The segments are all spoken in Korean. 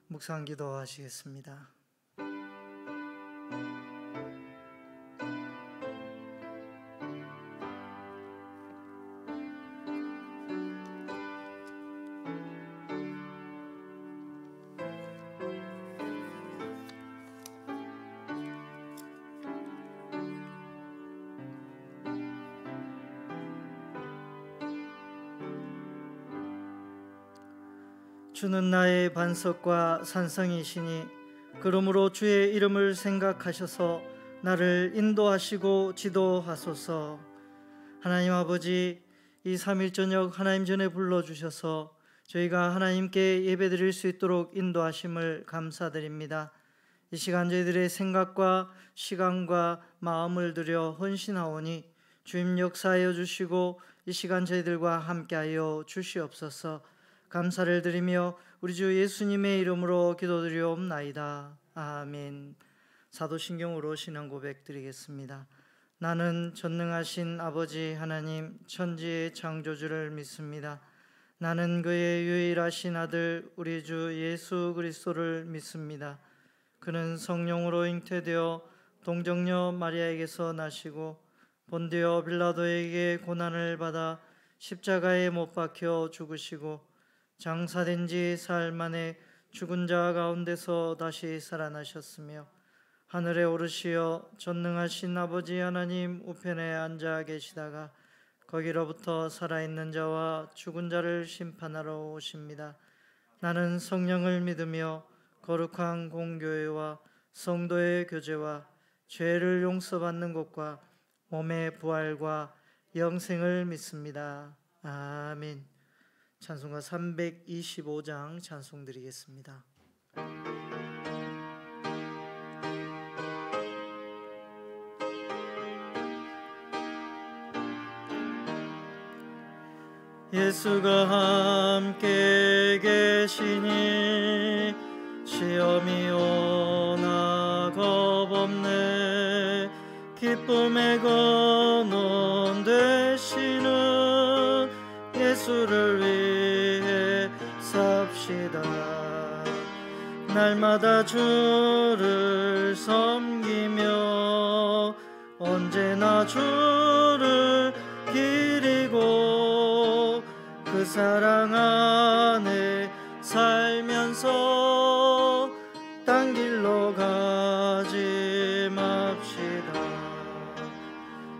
묵상 기도하시겠습니다. 주는 나의 반석과 산성이시니 그러므로 주의 이름을 생각하셔서 나를 인도하시고 지도하소서. 하나님 아버지, 이 3일 저녁 하나님 전에 불러주셔서 저희가 하나님께 예배드릴 수 있도록 인도하심을 감사드립니다. 이 시간 저희들의 생각과 시간과 마음을 들여 헌신하오니 주님 역사하여 주시고 이 시간 저희들과 함께하여 주시옵소서. 감사를 드리며 우리 주 예수님의 이름으로 기도드리옵나이다. 아멘. 사도신경으로 신앙 고백 드리겠습니다. 나는 전능하신 아버지 하나님 천지의 창조주를 믿습니다. 나는 그의 유일하신 아들 우리 주 예수 그리스도를 믿습니다. 그는 성령으로 잉태되어 동정녀 마리아에게서 나시고 본디오 빌라도에게 고난을 받아 십자가에 못 박혀 죽으시고 장사된 지 사흘 만에 죽은 자 가운데서 다시 살아나셨으며 하늘에 오르시어 전능하신 아버지 하나님 우편에 앉아 계시다가 거기로부터 살아있는 자와 죽은 자를 심판하러 오십니다. 나는 성령을 믿으며 거룩한 공교회와 성도의 교제와 죄를 용서받는 것과 몸의 부활과 영생을 믿습니다. 아멘. 찬송가 325장 찬송 드리겠습니다. 예수가 함께 계시니 시험이 오나 겁없네. 기쁨의 근원 되시는 예수를 위해 삽시다. 날마다 주를 섬기며 언제나 주를 기리고 그 사랑 안에 살면서 딴 길로 가지 맙시다.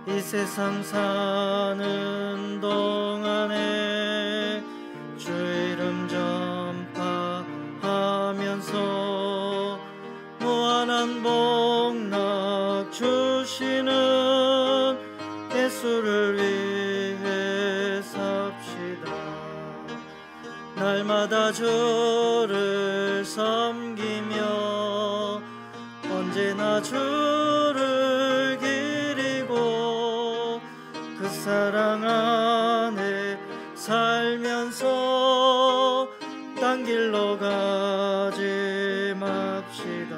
이 세상 사는 동안에 주 이름 전파하면서 무한한 복락 주시는 예수를 위해 삽시다. 날마다 주를 섬기며 언제나 주를 기리고 그 사랑 안에 살면서 딴 길로 가지 맙시다.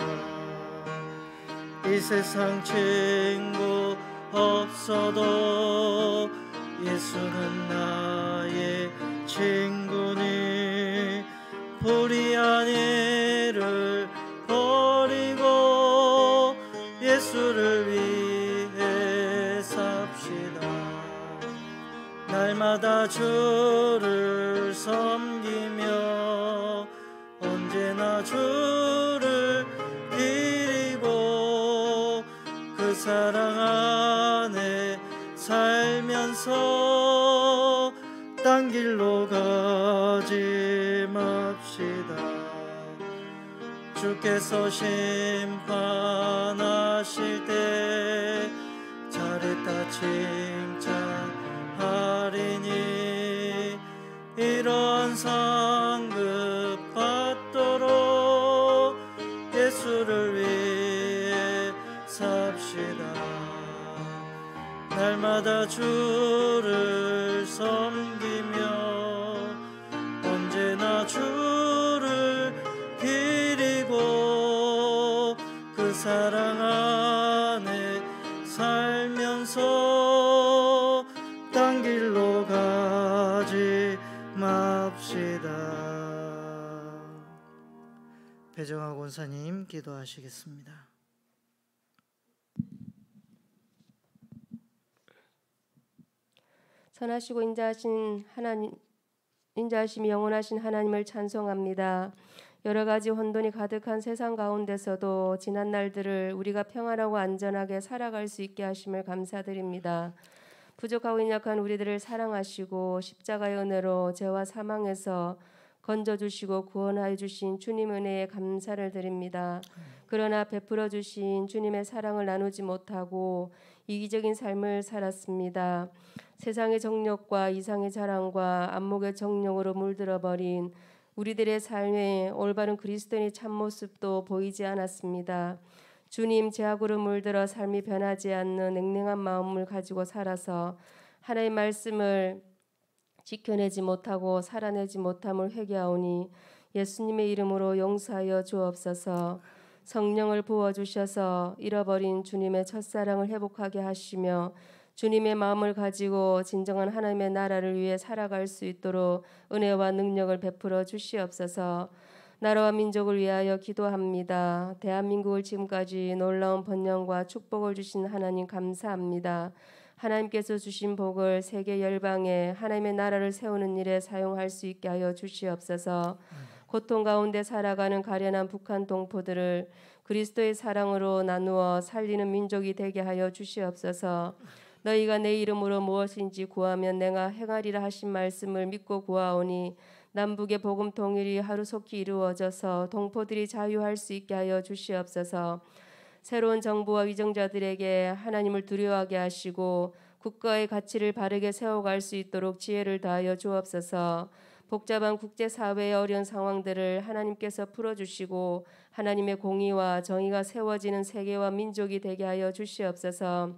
이 세상 친구 없어도 예수는 나의 친구니 불의한 일을 버리고 예수를 위해 삽시다. 날마다 주를 섬기며 언제나 주를 기리고 그 사랑 안에 살면서 딴 길로 가지 맙시다. 주께서 심판하실 때 잘했다 칭찬하리니 이러한 상급 받도록 예수를 위해 삽시다. 날마다 주를 섬기며 언제나 주를 기리고 그 사랑 안에 살면서 딴 길로 가지 맙시다. 배정하 권사님 기도하시겠습니다. 선하시고 인자하심이 영원하신 하나님을 찬송합니다. 여러 가지 혼돈이 가득한 세상 가운데서도 지난 날들을 우리가 평안하고 안전하게 살아갈 수 있게 하심을 감사드립니다. 부족하고 연약한 우리들을 사랑하시고 십자가의 은혜로 죄와 사망에서 건져주시고 구원하여 주신 주님 은혜에 감사를 드립니다. 그러나 베풀어 주신 주님의 사랑을 나누지 못하고 이기적인 삶을 살았습니다. 세상의 정욕과 이상의 자랑과 안목의 정욕으로 물들어버린 우리들의 삶에 올바른 그리스도인의 참모습도 보이지 않았습니다. 주님, 죄악으로 물들어 삶이 변하지 않는 냉랭한 마음을 가지고 살아서 하나님의 말씀을 지켜내지 못하고 살아내지 못함을 회개하오니 예수님의 이름으로 용서하여 주옵소서. 성령을 부어주셔서 잃어버린 주님의 첫사랑을 회복하게 하시며 주님의 마음을 가지고 진정한 하나님의 나라를 위해 살아갈 수 있도록 은혜와 능력을 베풀어 주시옵소서. 나라와 민족을 위하여 기도합니다. 대한민국을 지금까지 놀라운 번영과 축복을 주신 하나님 감사합니다. 하나님께서 주신 복을 세계 열방에 하나님의 나라를 세우는 일에 사용할 수 있게 하여 주시옵소서. 고통 가운데 살아가는 가련한 북한 동포들을 그리스도의 사랑으로 나누어 살리는 민족이 되게 하여 주시옵소서. 너희가 내 이름으로 무엇인지 구하면 내가 행하리라 하신 말씀을 믿고 구하오니 남북의 복음 통일이 하루속히 이루어져서 동포들이 자유할 수 있게 하여 주시옵소서. 새로운 정부와 위정자들에게 하나님을 두려워하게 하시고 국가의 가치를 바르게 세워갈 수 있도록 지혜를 다하여 주옵소서. 복잡한 국제사회의 어려운 상황들을 하나님께서 풀어주시고 하나님의 공의와 정의가 세워지는 세계와 민족이 되게 하여 주시옵소서.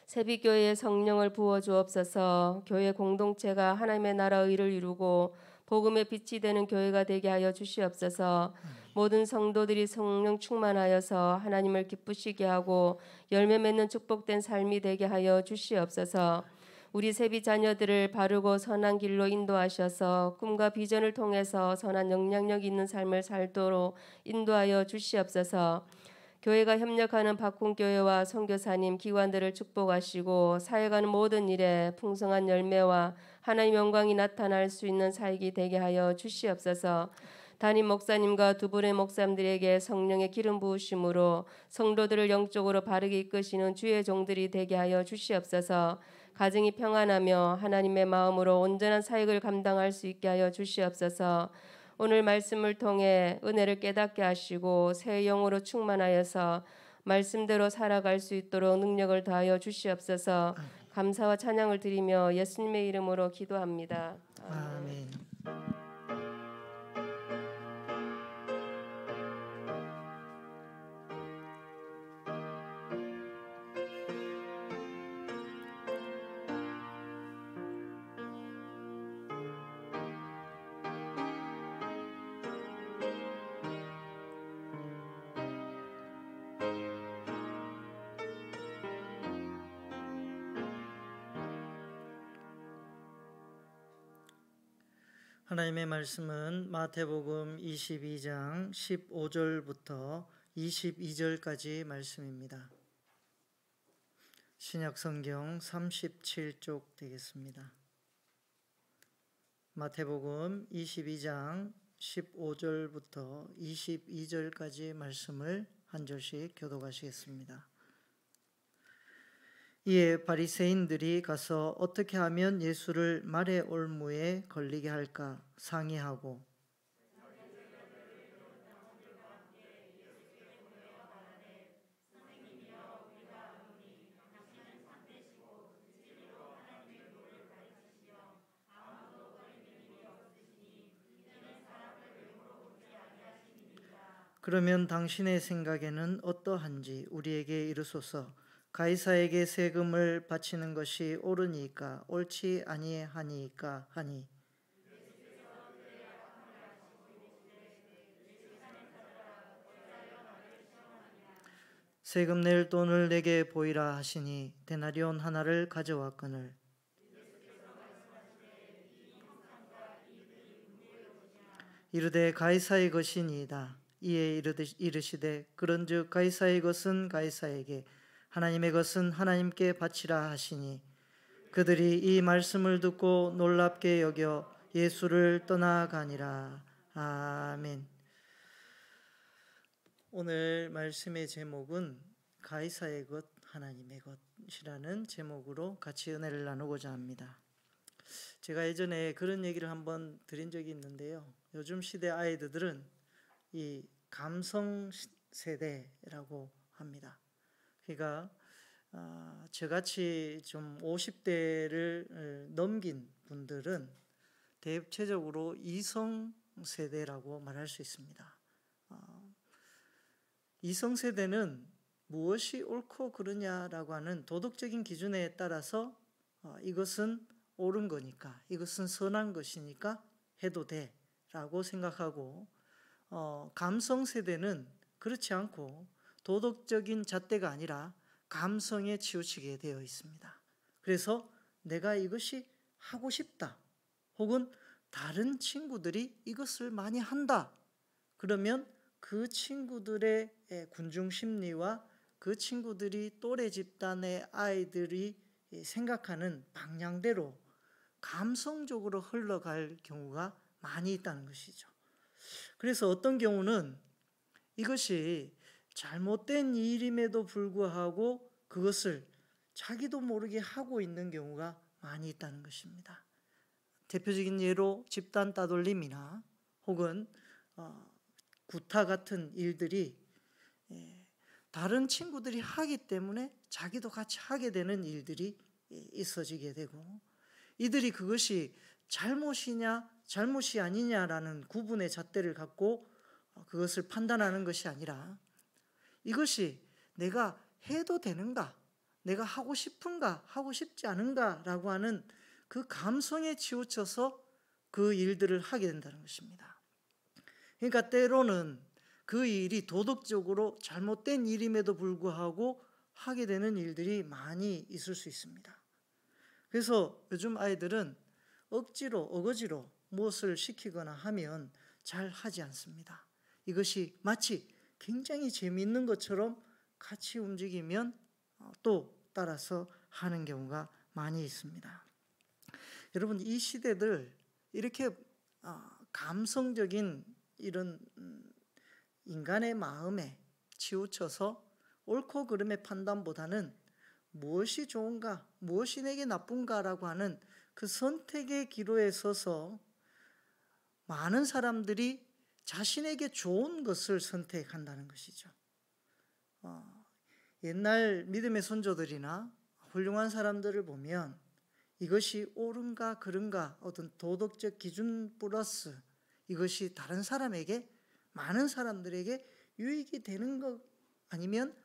세비교회의 성령을 부어 주옵소서. 교회 공동체가 하나님의 나라 의를 이루고 복음의 빛이 되는 교회가 되게 하여 주시옵소서. 모든 성도들이 성령 충만하여서 하나님을 기쁘시게 하고 열매 맺는 축복된 삶이 되게 하여 주시옵소서. 우리 세비 자녀들을 바르고 선한 길로 인도하셔서 꿈과 비전을 통해서 선한 영향력 있는 삶을 살도록 인도하여 주시옵소서. 교회가 협력하는 박훈교회와 선교사님 기관들을 축복하시고 사역하는 모든 일에 풍성한 열매와 하나님 영광이 나타날 수 있는 사역이 되게 하여 주시옵소서. 담임 목사님과 두 분의 목사님들에게 성령의 기름 부으심으로 성도들을 영적으로 바르게 이끄시는 주의 종들이 되게 하여 주시옵소서. 가정이 평안하며 하나님의 마음으로 온전한 사역을 감당할 수 있게 하여 주시옵소서. 오늘 말씀을 통해 은혜를 깨닫게 하시고 새 영으로 충만하여서 말씀대로 살아갈 수 있도록 능력을 다하여 주시옵소서. 감사와 찬양을 드리며 예수님의 이름으로 기도합니다. 아멘. 하나님의 말씀은 마태복음 22장 15절부터 22절까지 말씀입니다. 신약성경 37쪽 되겠습니다. 마태복음 22장 15절부터 22절까지 말씀을 한 절씩 교독하시겠습니다. 이에 바리새인들이 가서 어떻게 하면 예수를 말의 올무에 걸리게 할까 상의하고 그러면 당신의 생각에는 어떠한지 우리에게 이르소서. 가이사에게 세금을 바치는 것이 옳으니까 옳지 아니하니까 하니 세금 낼 돈을 내게 보이라 하시니 데나리온 하나를 가져왔거늘 이르되 가이사의 것이니이다. 이에 이르시되 그런즉 가이사의 것은 가이사에게 하나님의 것은 하나님께 바치라 하시니 그들이 이 말씀을 듣고 놀랍게 여겨 예수를 떠나가니라. 아멘. 오늘 말씀의 제목은 가이사의 것 하나님의 것이라는 제목으로 같이 은혜를 나누고자 합니다. 제가 예전에 그런 얘기를 한번 드린 적이 있는데요. 요즘 시대 아이들은 이 감성 세대라고 합니다. 그러니까 저같이 좀 50대를 넘긴 분들은 대체적으로 이성 세대라고 말할 수 있습니다. 이성 세대는 무엇이 옳고 그르냐라고 하는 도덕적인 기준에 따라서 이것은 옳은 거니까, 이것은 선한 것이니까 해도 돼라고 생각하고, 감성 세대는 그렇지 않고 도덕적인 잣대가 아니라 감성에 치우치게 되어 있습니다. 그래서 내가 이것이 하고 싶다, 혹은 다른 친구들이 이것을 많이 한다, 그러면 그 친구들의 군중 심리와 그 친구들이 또래 집단의 아이들이 생각하는 방향대로 감성적으로 흘러갈 경우가 많이 있다는 것이죠. 그래서 어떤 경우는 이것이 잘못된 일임에도 불구하고 그것을 자기도 모르게 하고 있는 경우가 많이 있다는 것입니다. 대표적인 예로 집단 따돌림이나 혹은 구타 같은 일들이 다른 친구들이 하기 때문에 자기도 같이 하게 되는 일들이 있어지게 되고, 이들이 그것이 잘못이냐 잘못이 아니냐라는 구분의 잣대를 갖고 그것을 판단하는 것이 아니라 이것이 내가 해도 되는가, 내가 하고 싶은가 하고 싶지 않은가 라고 하는 그 감성에 치우쳐서 그 일들을 하게 된다는 것입니다. 그러니까 때로는 그 일이 도덕적으로 잘못된 일임에도 불구하고 하게 되는 일들이 많이 있을 수 있습니다. 그래서 요즘 아이들은 억지로 어거지로 무엇을 시키거나 하면 잘 하지 않습니다. 이것이 마치 굉장히 재미있는 것처럼 같이 움직이면 또 따라서 하는 경우가 많이 있습니다. 여러분, 이 시대들 이렇게 감성적인 이런 인간의 마음에 치우쳐서 옳고 그름의 판단보다는 무엇이 좋은가, 무엇이 내게 나쁜가라고 하는 그 선택의 기로에 서서 많은 사람들이 자신에게 좋은 것을 선택한다는 것이죠. 옛날 믿음의 선조들이나 훌륭한 사람들을 보면 이것이 옳은가 그른가 어떤 도덕적 기준 플러스 이것이 다른 사람에게, 많은 사람들에게 유익이 되는 것 아니면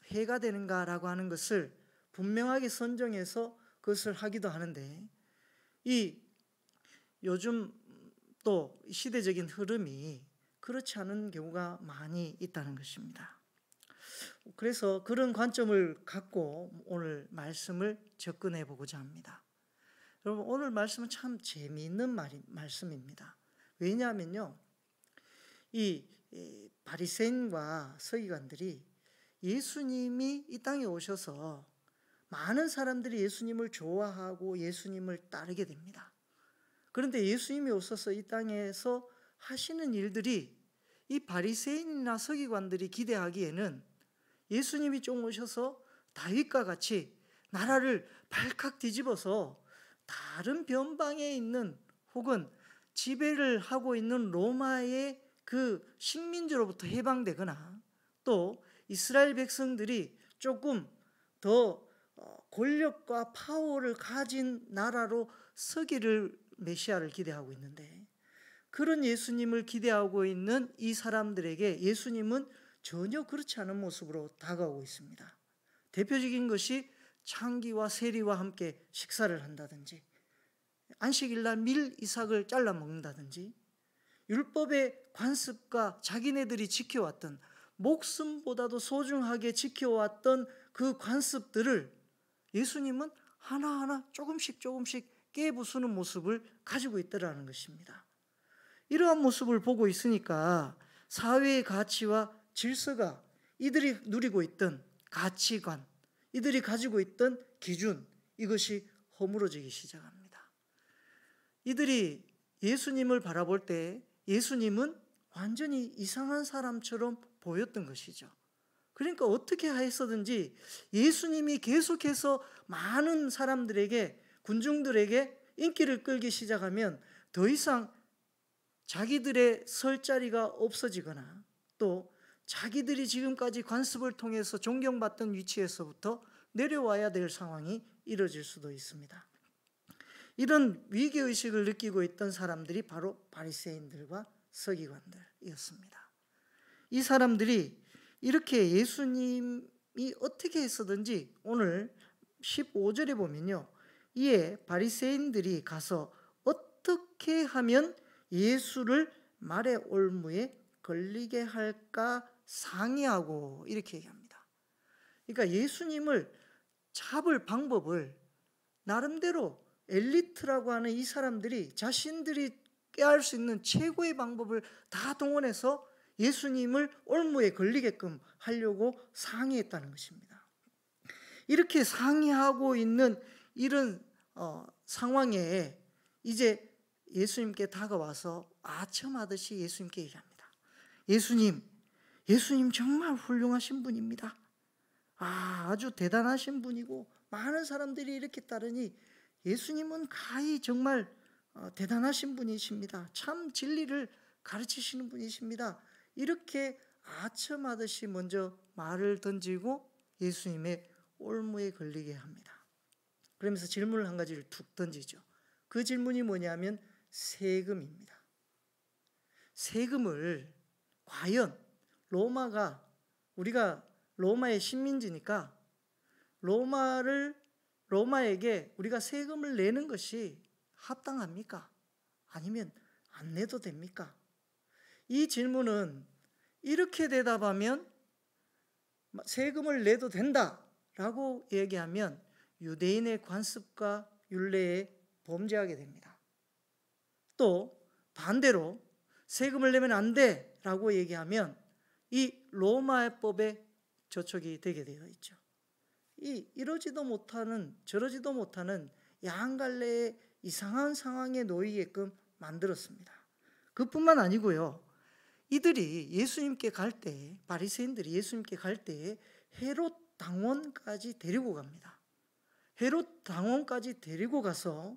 해가 되는가라고 하는 것을 분명하게 선정해서 그것을 하기도 하는데, 이 요즘 또 시대적인 흐름이 그렇지 않은 경우가 많이 있다는 것입니다. 그래서 그런 관점을 갖고 오늘 말씀을 접근해 보고자 합니다. 여러분, 오늘 말씀은 참 재미있는 말씀입니다. 왜냐하면요, 이 바리새인과 서기관들이 예수님이 이 땅에 오셔서 많은 사람들이 예수님을 좋아하고 예수님을 따르게 됩니다. 그런데 예수님이 오셔서 이 땅에서 하시는 일들이 이 바리새인이나 서기관들이 기대하기에는 예수님이 좀 오셔서 다윗과 같이 나라를 발칵 뒤집어서 다른 변방에 있는 혹은 지배를 하고 있는 로마의 그 식민지로부터 해방되거나 또 이스라엘 백성들이 조금 더 권력과 파워를 가진 나라로 서기를 메시아를 기대하고 있는데, 그런 예수님을 기대하고 있는 이 사람들에게 예수님은 전혀 그렇지 않은 모습으로 다가오고 있습니다. 대표적인 것이 창기와 세리와 함께 식사를 한다든지, 안식일날 밀 이삭을 잘라 먹는다든지, 율법의 관습과 자기네들이 지켜왔던, 목숨보다도 소중하게 지켜왔던 그 관습들을 예수님은 하나하나 조금씩 깨부수는 모습을 가지고 있다는 것입니다. 이러한 모습을 보고 있으니까 사회의 가치와 질서가 이들이 누리고 있던 가치관, 이들이 가지고 있던 기준, 이것이 허물어지기 시작합니다. 이들이 예수님을 바라볼 때 예수님은 완전히 이상한 사람처럼 보였던 것이죠. 그러니까 어떻게 하였든지 예수님이 계속해서 많은 사람들에게, 군중들에게 인기를 끌기 시작하면 더 이상 자기들의 설 자리가 없어지거나 또 자기들이 지금까지 관습을 통해서 존경받던 위치에서부터 내려와야 될 상황이 이뤄질 수도 있습니다. 이런 위기의식을 느끼고 있던 사람들이 바로 바리새인들과 서기관들이었습니다. 이 사람들이 이렇게 예수님이 어떻게 했었든지 오늘 15절에 보면요, 이에 바리새인들이 가서 어떻게 하면 예수를 말의 올무에 걸리게 할까 상의하고 이렇게 얘기합니다. 그러니까 예수님을 잡을 방법을 나름대로 엘리트라고 하는 이 사람들이 자신들이 꾀할 수 있는 최고의 방법을 다 동원해서 예수님을 올무에 걸리게끔 하려고 상의했다는 것입니다. 이렇게 상의하고 있는 이런 상황에 이제 예수님께 다가와서 아첨하듯이 예수님께 얘기합니다. 예수님 정말 훌륭하신 분입니다. 아주 대단하신 분이고 많은 사람들이 이렇게 따르니 예수님은 가히 정말 대단하신 분이십니다. 참 진리를 가르치시는 분이십니다. 이렇게 아첨하듯이 먼저 말을 던지고 예수님의 올무에 걸리게 합니다. 그러면서 질문을 한 가지를 툭 던지죠. 그 질문이 뭐냐면 세금입니다. 세금을 과연 우리가 로마의 식민지니까 로마에게 우리가 세금을 내는 것이 합당합니까? 아니면 안 내도 됩니까? 이 질문은 이렇게 대답하면 세금을 내도 된다라고 얘기하면 유대인의 관습과 율례에 범죄하게 됩니다. 또 반대로 세금을 내면 안 돼라고 얘기하면 이 로마법에 저촉이 되게 되어 있죠. 이러지도 못하는 저러지도 못하는 양갈래의 이상한 상황에 놓이게끔 만들었습니다. 그뿐만 아니고요, 이들이 예수님께 갈 때, 바리새인들이 예수님께 갈 때 헤롯 당원까지 데리고 갑니다. 헤롯 당원까지 데리고 가서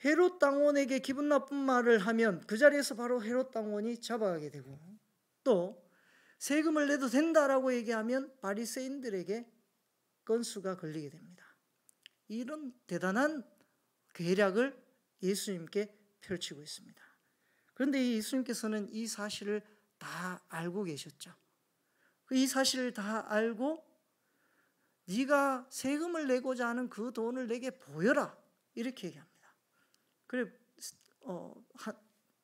헤롯 당원에게 기분 나쁜 말을 하면 그 자리에서 바로 헤롯 당원이 잡아가게 되고, 또 세금을 내도 된다라고 얘기하면 바리새인들에게 건수가 걸리게 됩니다. 이런 대단한 계략을 예수님께 펼치고 있습니다. 그런데 예수님께서는 이 사실을 다 알고 계셨죠. 이 사실을 다 알고 네가 세금을 내고자 하는 그 돈을 내게 보여라 이렇게 얘기합니다. 그래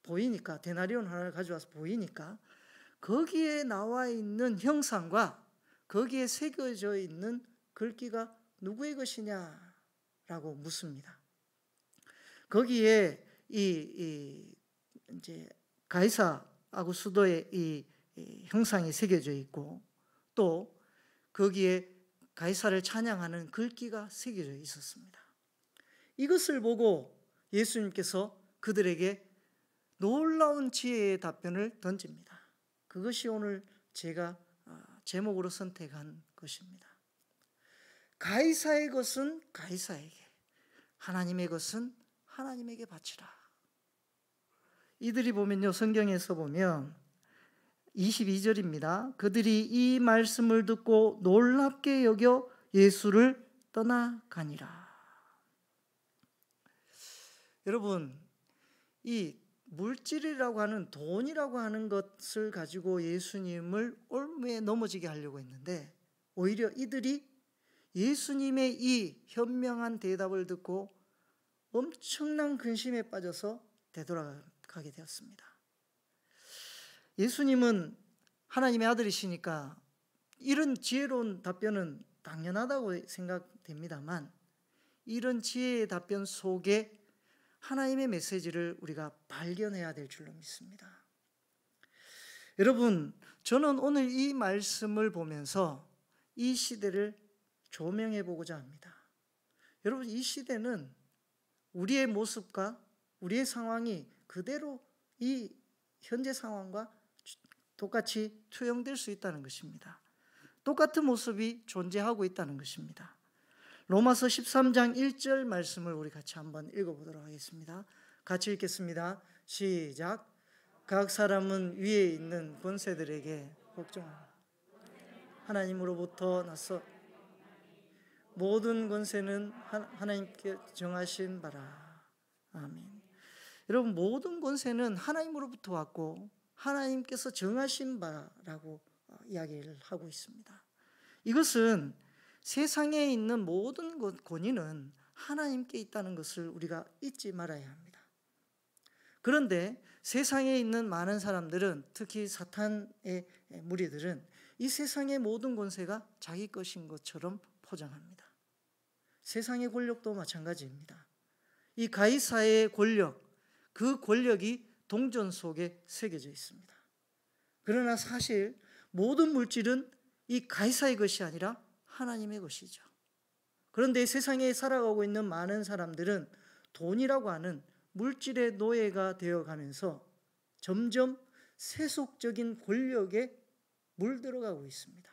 보이니까 데나리온 하나를 가져와서 보이니까 거기에 나와 있는 형상과 거기에 새겨져 있는 글귀가 누구의 것이냐라고 묻습니다. 거기에 이제 가이사 아구스도의 이 형상이 새겨져 있고 또 거기에 가이사를 찬양하는 글귀가 새겨져 있었습니다. 이것을 보고 예수님께서 그들에게 놀라운 지혜의 답변을 던집니다. 그것이 오늘 제가 제목으로 선택한 것입니다. 가이사의 것은 가이사에게, 하나님의 것은 하나님에게 바치라. 이들이 보면요, 성경에서 보면 22절입니다. 그들이 이 말씀을 듣고 놀랍게 여겨 예수를 떠나가니라. 여러분, 이 물질이라고 하는 돈이라고 하는 것을 가지고 예수님을 올무에 넘어지게 하려고 했는데 오히려 이들이 예수님의 이 현명한 대답을 듣고 엄청난 근심에 빠져서 되돌아가게 되었습니다. 예수님은 하나님의 아들이시니까 이런 지혜로운 답변은 당연하다고 생각됩니다만 이런 지혜의 답변 속에 하나님의 메시지를 우리가 발견해야 될 줄로 믿습니다. 여러분, 저는 오늘 이 말씀을 보면서 이 시대를 조명해 보고자 합니다. 여러분, 이 시대는 우리의 모습과 우리의 상황이 그대로 이 현재 상황과 똑같이 투영될 수 있다는 것입니다. 똑같은 모습이 존재하고 있다는 것입니다. 로마서 13장 1절 말씀을 우리 같이 한번 읽어보도록 하겠습니다. 같이 읽겠습니다. 시작. 각 사람은 위에 있는 권세들에게 복종하라. 하나님으로부터 나서 모든 권세는 하나님께 정하신 바라. 아멘. 여러분, 모든 권세는 하나님으로부터 왔고 하나님께서 정하신 바라고 이야기를 하고 있습니다. 이것은 세상에 있는 모든 권위는 하나님께 있다는 것을 우리가 잊지 말아야 합니다. 그런데 세상에 있는 많은 사람들은, 특히 사탄의 무리들은 이 세상의 모든 권세가 자기 것인 것처럼 포장합니다. 세상의 권력도 마찬가지입니다. 이 가이사의 권력, 그 권력이 동전 속에 새겨져 있습니다. 그러나 사실 모든 물질은 이 가이사의 것이 아니라 하나님의 것이죠. 그런데 세상에 살아가고 있는 많은 사람들은 돈이라고 하는 물질의 노예가 되어가면서 점점 세속적인 권력에 물들어가고 있습니다.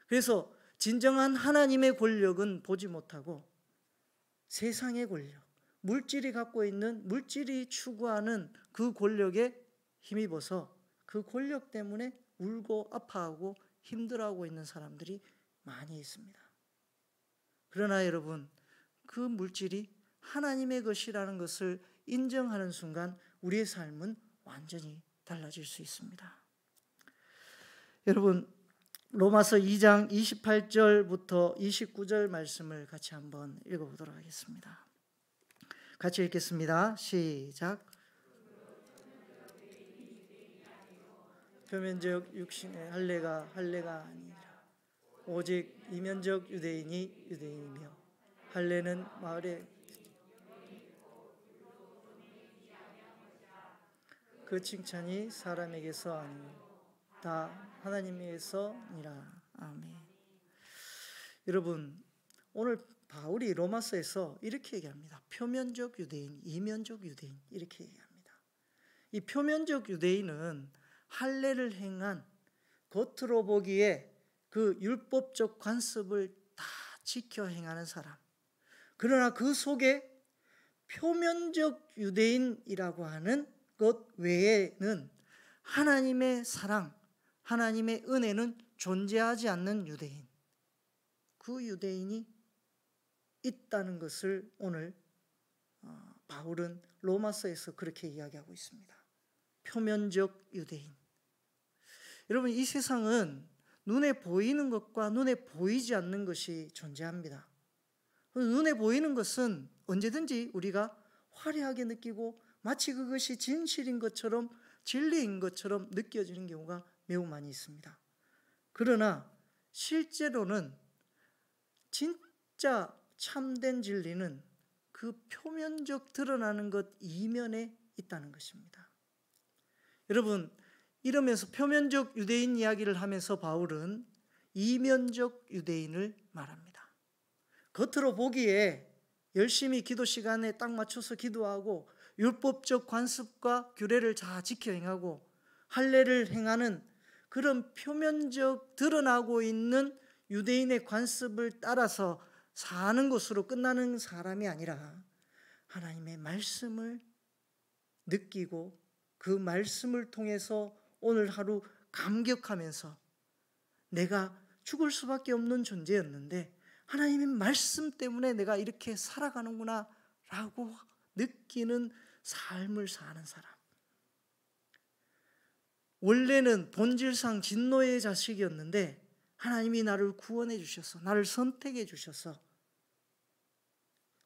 그래서 진정한 하나님의 권력은 보지 못하고 세상의 권력, 물질이 갖고 있는, 물질이 추구하는 그 권력에 힘입어서 그 권력 때문에 울고 아파하고 힘들어하고 있는 사람들이 많이 있습니다. 그러나 여러분, 그 물질이 하나님의 것이라는 것을 인정하는 순간 우리의 삶은 완전히 달라질 수 있습니다. 여러분, 로마서 2장 28절부터 29절 말씀을 같이 한번 읽어보도록 하겠습니다. 같이 읽겠습니다. 시작. 표면적 육신의 할례가 아니라 오직 이면적 유대인이 유대인이며 할례는 마을에 그 칭찬이 사람에게서 아니요 다 하나님에게서니라. 아멘. 여러분, 오늘 바울이 로마서에서 이렇게 얘기합니다. 표면적 유대인, 이면적 유대인, 이렇게 얘기합니다. 이 표면적 유대인은 할례를 행한, 겉으로 보기에 그 율법적 관습을 다 지켜 행하는 사람. 그러나 그 속에 표면적 유대인이라고 하는 것 외에는 하나님의 사랑, 하나님의 은혜는 존재하지 않는 유대인, 그 유대인이 있다는 것을 오늘 바울은 로마서에서 그렇게 이야기하고 있습니다. 표면적 유대인. 여러분, 이 세상은 눈에 보이는 것과 눈에 보이지 않는 것이 존재합니다. 눈에 보이는 것은 언제든지 우리가 화려하게 느끼고 마치 그것이 진실인 것처럼, 진리인 것처럼 느껴지는 경우가 매우 많이 있습니다. 그러나 실제로는 진짜 참된 진리는 그 표면적 드러나는 것 이면에 있다는 것입니다. 여러분, 이러면서 표면적 유대인 이야기를 하면서 바울은 이면적 유대인을 말합니다. 겉으로 보기에 열심히 기도 시간에 딱 맞춰서 기도하고 율법적 관습과 규례를 다 지켜 행하고 할례를 행하는 그런 표면적 드러나고 있는 유대인의 관습을 따라서 사는 것으로 끝나는 사람이 아니라 하나님의 말씀을 느끼고 그 말씀을 통해서 오늘 하루 감격하면서 내가 죽을 수밖에 없는 존재였는데 하나님의 말씀 때문에 내가 이렇게 살아가는구나 라고 느끼는 삶을 사는 사람. 원래는 본질상 진노의 자식이었는데 하나님이 나를 구원해 주셔서, 나를 선택해 주셔서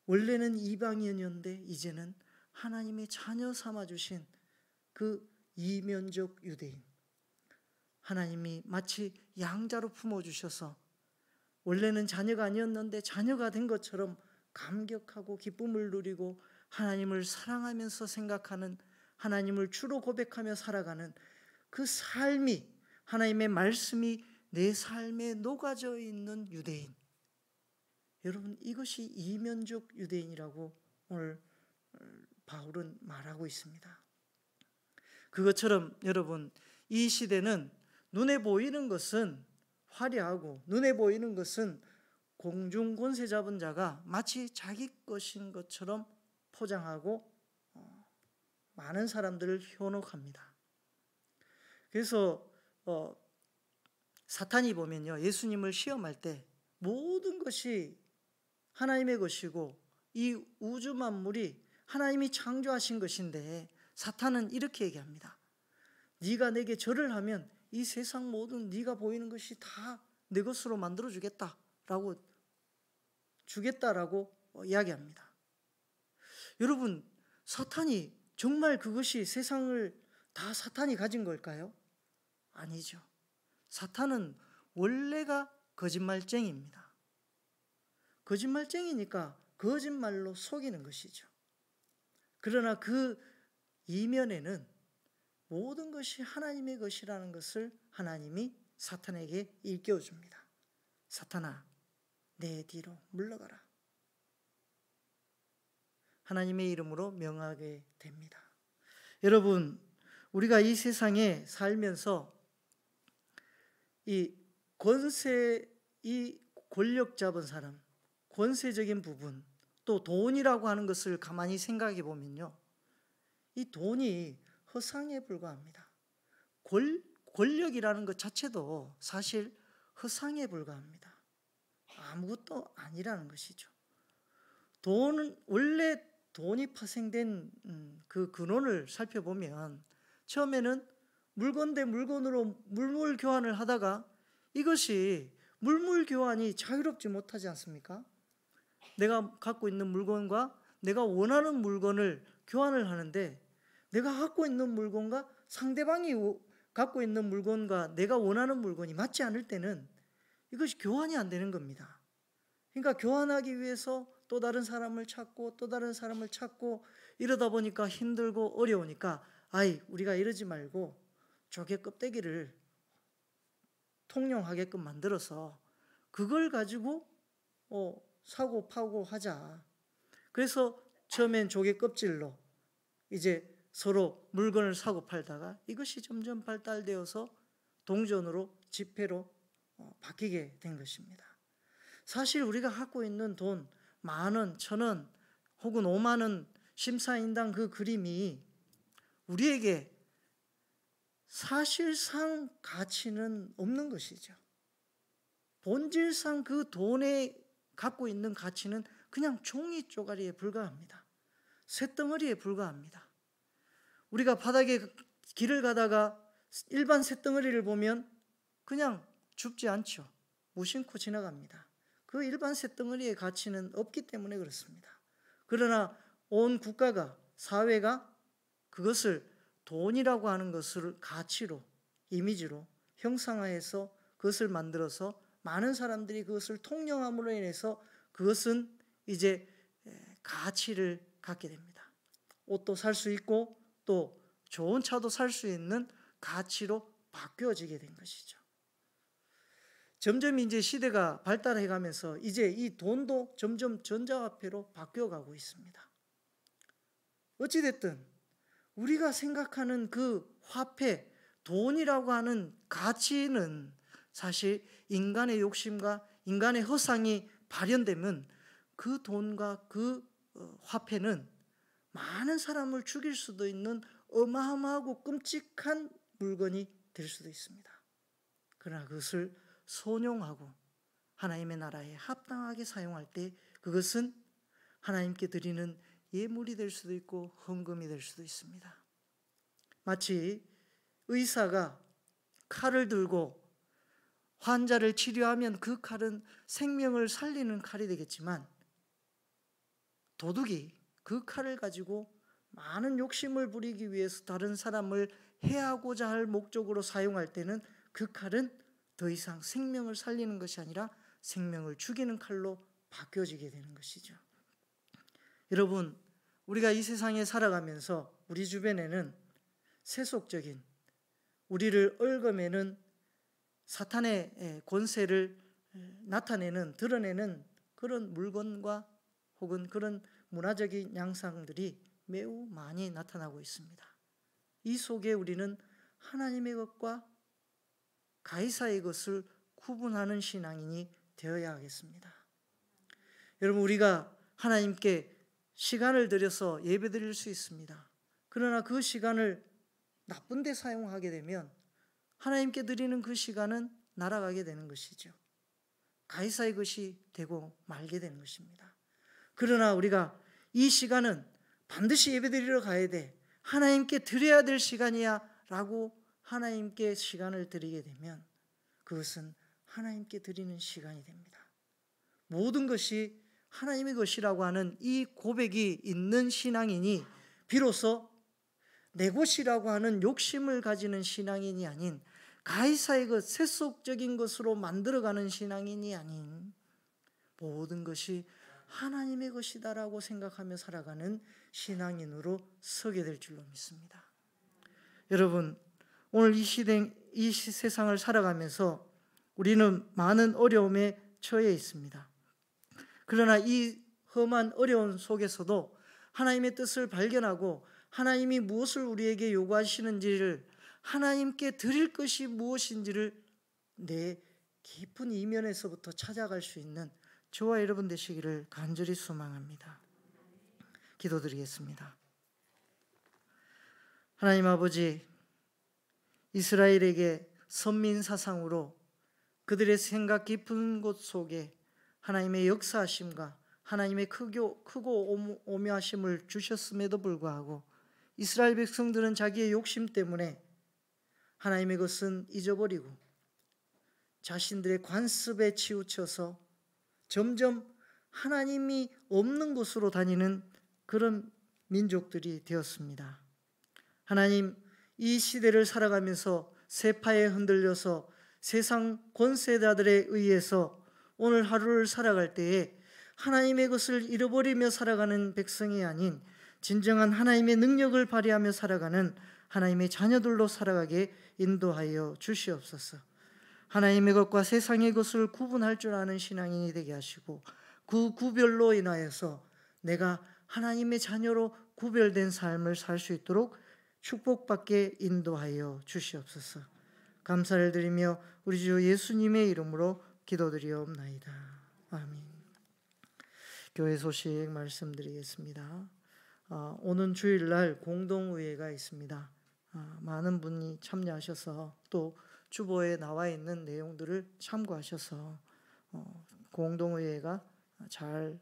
원래는 이방인이었는데 이제는 하나님의 자녀 삼아 주신 그 이면적 유대인, 하나님이 마치 양자로 품어주셔서 원래는 자녀가 아니었는데 자녀가 된 것처럼 감격하고 기쁨을 누리고 하나님을 사랑하면서 생각하는, 하나님을 주로 고백하며 살아가는 그 삶이, 하나님의 말씀이 내 삶에 녹아져 있는 유대인. 여러분, 이것이 이면적 유대인이라고 오늘 바울은 말하고 있습니다. 그것처럼 여러분, 이 시대는 눈에 보이는 것은 화려하고 눈에 보이는 것은 공중 권세 잡은 자가 마치 자기 것인 것처럼 포장하고 많은 사람들을 현혹합니다. 그래서 사탄이 보면요, 예수님을 시험할 때 모든 것이 하나님의 것이고 이 우주 만물이 하나님이 창조하신 것인데, 사탄은 이렇게 얘기합니다. 네가 내게 절을 하면 이 세상 모든 네가 보이는 것이 다 내 것으로 만들어 주겠다라고 이야기합니다. 여러분, 사탄이 정말 그것이 세상을 다 사탄이 가진 걸까요? 아니죠. 사탄은 원래가 거짓말쟁이입니다. 거짓말쟁이니까 거짓말로 속이는 것이죠. 그러나 그 이면에는 모든 것이 하나님의 것이라는 것을 하나님이 사탄에게 일깨워줍니다. 사탄아, 내 뒤로 물러가라. 하나님의 이름으로 명하게 됩니다. 여러분, 우리가 이 세상에 살면서 이 권력 잡은 사람, 권세적인 부분, 또 돈이라고 하는 것을 가만히 생각해 보면요, 이 돈이 허상에 불과합니다. 권력이라는 것 자체도 사실 허상에 불과합니다. 아무것도 아니라는 것이죠. 원래 돈이 파생된 그 근원을 살펴보면 처음에는 물건 대 물건으로 물물 교환을 하다가 이것이 물물 교환이 자유롭지 못하지 않습니까? 내가 갖고 있는 물건과 내가 원하는 물건을 교환을 하는데, 내가 갖고 있는 물건과 상대방이 갖고 있는 물건과 내가 원하는 물건이 맞지 않을 때는 이것이 교환이 안 되는 겁니다. 그러니까 교환하기 위해서 또 다른 사람을 찾고 또 다른 사람을 찾고 이러다 보니까 힘들고 어려우니까 우리가 이러지 말고 조개 껍데기를 통용하게끔 만들어서 그걸 가지고 사고 파고 하자. 그래서 처음엔 조개 껍질로 이제 서로 물건을 사고 팔다가 이것이 점점 발달되어서 동전으로 지폐로 바뀌게 된 것입니다. 사실 우리가 갖고 있는 돈 10,000원, 1,000원 혹은 50,000원 심사인당 그 그림이 우리에게 사실상 가치는 없는 것이죠. 본질상 그 돈에 갖고 있는 가치는 그냥 종이 쪼가리에 불과합니다. 쇳덩어리에 불과합니다. 우리가 바닥에 길을 가다가 일반 쇳덩어리를 보면 그냥 줍지 않죠. 무심코 지나갑니다. 그 일반 쇳덩어리의 가치는 없기 때문에 그렇습니다. 그러나 온 국가가, 사회가 그것을 돈이라고 하는 것을 가치로, 이미지로 형상화해서 그것을 만들어서 많은 사람들이 그것을 통용함으로 인해서 그것은 이제 가치를 갖게 됩니다. 옷도 살 수 있고 또 좋은 차도 살 수 있는 가치로 바뀌어지게 된 것이죠. 점점 이제 시대가 발달해 가면서 이제 이 돈도 점점 전자화폐로 바뀌어가고 있습니다. 어찌됐든 우리가 생각하는 그 화폐, 돈이라고 하는 가치는 사실 인간의 욕심과 인간의 허상이 발현되면 그 돈과 그 화폐는 많은 사람을 죽일 수도 있는 어마어마하고 끔찍한 물건이 될 수도 있습니다. 그러나 그것을 선용하고 하나님의 나라에 합당하게 사용할 때 그것은 하나님께 드리는 예물이 될 수도 있고 헌금이 될 수도 있습니다. 마치 의사가 칼을 들고 환자를 치료하면 그 칼은 생명을 살리는 칼이 되겠지만, 도둑이 그 칼을 가지고 많은 욕심을 부리기 위해서 다른 사람을 해하고자 할 목적으로 사용할 때는 그 칼은 더 이상 생명을 살리는 것이 아니라 생명을 죽이는 칼로 바뀌어지게 되는 것이죠. 여러분, 우리가 이 세상에 살아가면서 우리 주변에는 세속적인, 우리를 얽어매는 사탄의 권세를 나타내는, 드러내는 그런 물건과 혹은 그런 문화적인 양상들이 매우 많이 나타나고 있습니다. 이 속에 우리는 하나님의 것과 가이사의 것을 구분하는 신앙인이 되어야 하겠습니다. 여러분, 우리가 하나님께 시간을 들여서 예배드릴 수 있습니다. 그러나 그 시간을 나쁜 데 사용하게 되면 하나님께 드리는 그 시간은 날아가게 되는 것이죠. 가이사의 것이 되고 말게 되는 것입니다. 그러나 우리가 이 시간은 반드시 예배드리러 가야 돼, 하나님께 드려야 될 시간이야 라고 하나님께 시간을 드리게 되면 그것은 하나님께 드리는 시간이 됩니다. 모든 것이 하나님의 것이라고 하는 이 고백이 있는 신앙인이 비로소 내 것이라고 하는 욕심을 가지는 신앙인이 아닌 가이사의 것, 세속적인 것으로 만들어가는 신앙인이 아닌 모든 것이 하나님의 것이다라고 생각하며 살아가는 신앙인으로 서게 될 줄로 믿습니다. 여러분, 오늘 이 세상을 살아가면서 우리는 많은 어려움에 처해 있습니다. 그러나 이 험한 어려움 속에서도 하나님의 뜻을 발견하고 하나님이 무엇을 우리에게 요구하시는지를, 하나님께 드릴 것이 무엇인지를 내 깊은 이면에서부터 찾아갈 수 있는 저와 여러분 되시기를 간절히 소망합니다. 기도드리겠습니다. 하나님 아버지, 이스라엘에게 선민 사상으로 그들의 생각 깊은 곳 속에 하나님의 역사하심과 하나님의 크고 오묘하심을 주셨음에도 불구하고 이스라엘 백성들은 자기의 욕심 때문에 하나님의 것은 잊어버리고 자신들의 관습에 치우쳐서 점점 하나님이 없는 곳으로 다니는 그런 민족들이 되었습니다. 하나님, 이 시대를 살아가면서 세파에 흔들려서 세상 권세자들에 의해서 오늘 하루를 살아갈 때에 하나님의 것을 잃어버리며 살아가는 백성이 아닌 진정한 하나님의 능력을 발휘하며 살아가는 하나님의 자녀들로 살아가게 인도하여 주시옵소서. 하나님의 것과 세상의 것을 구분할 줄 아는 신앙인이 되게 하시고 그 구별로 인하여서 내가 하나님의 자녀로 구별된 삶을 살 수 있도록 축복받게 인도하여 주시옵소서. 감사를 드리며 우리 주 예수님의 이름으로 기도드리옵나이다. 아멘. 교회 소식 말씀드리겠습니다. 오는 주일날 공동의회가 있습니다. 많은 분이 참여하셔서 또 주보에 나와 있는 내용들을 참고하셔서 공동의회가 잘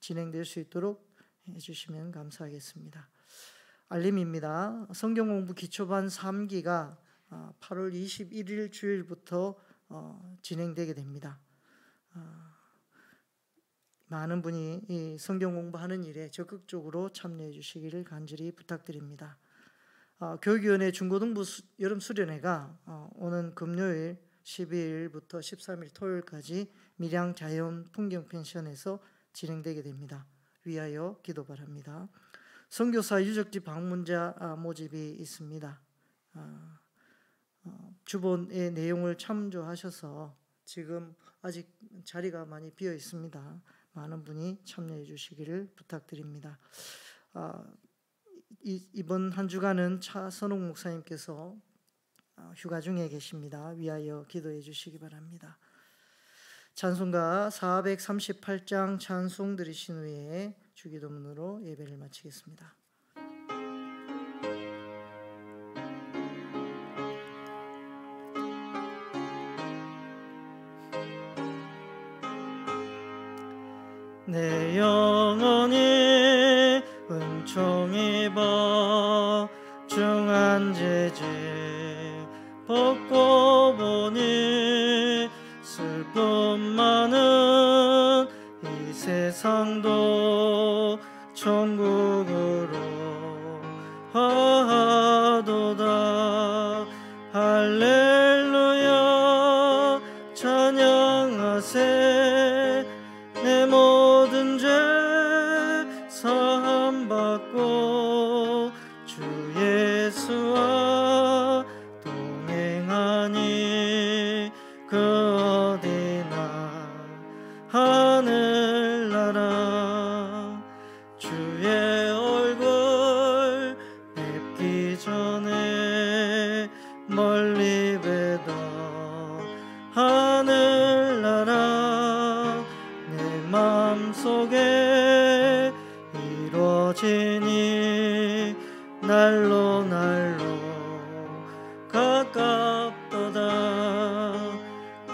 진행될 수 있도록 해주시면 감사하겠습니다. 알림입니다. 성경공부 기초반 3기가 8월 21일 주일부터 진행되게 됩니다. 많은 분이 이 성경 공부하는 일에 적극적으로 참여해 주시기를 간절히 부탁드립니다. 교육위원회 중고등부 여름 수련회가 오는 금요일 12일부터 13일 토요일까지 밀양 자연 풍경 펜션에서 진행되게 됩니다. 위하여 기도 바랍니다. 선교사 유적지 방문자 모집이 있습니다. 주본의 내용을 참조하셔서 지금 아직 자리가 많이 비어 있습니다. 많은 분이 참여해 주시기를 부탁드립니다. 이번 한 주간은 차선욱 목사님께서 휴가 중에 계십니다. 위하여 기도해 주시기 바랍니다. 찬송가 438장 찬송 들으신 후에 주기도문으로 예배를 마치겠습니다. 내 영혼이 은총입어 중한 죄지 벗고 보니 슬픔 많은 이 세상도 천국으로 하도다. 할렐루야 찬양하세. 내 모든 죄 사함받고 주 예수와 또 설립에다 하늘나라 내 맘속에 이루어지니 날로 가깝도다.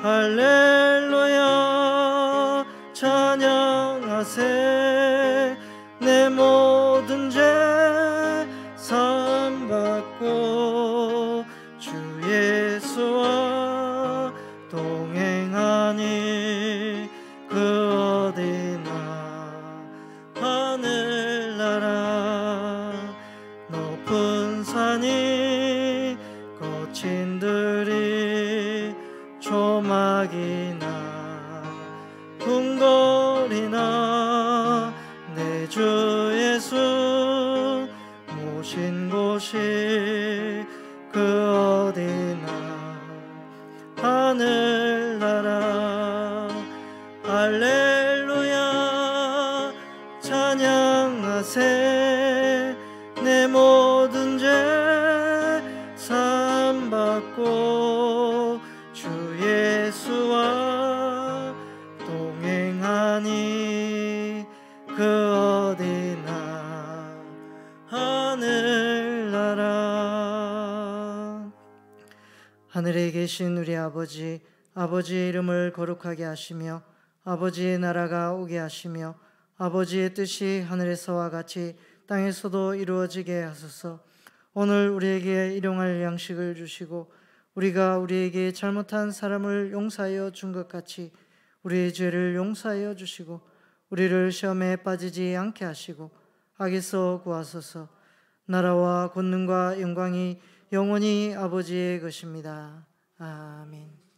할렐루야 찬양하세. 내 모든 죄 사함받고 주 예수와 동행하니 그 어디나 하늘나라 높은 산이 거친 들이 조막이나 궁궐이나 내 주 예수 모신 곳이 그 어디나 하늘나라. 할렐루야 찬양하세. 내 모든 죄 사함받고 주 예수와 동행하니 그 어디나 하늘나라. 하늘에 계신 우리 아버지, 아버지의 이름을 거룩하게 하시며 아버지의 나라가 오게 하시며 아버지의 뜻이 하늘에서와 같이 땅에서도 이루어지게 하소서. 오늘 우리에게 일용할 양식을 주시고 우리가 우리에게 잘못한 사람을 용서하여 준 것 같이 우리의 죄를 용서하여 주시고 우리를 시험에 빠지지 않게 하시고 악에서 구하소서. 나라와 권능과 영광이 영원히 아버지의 것입니다. 아멘.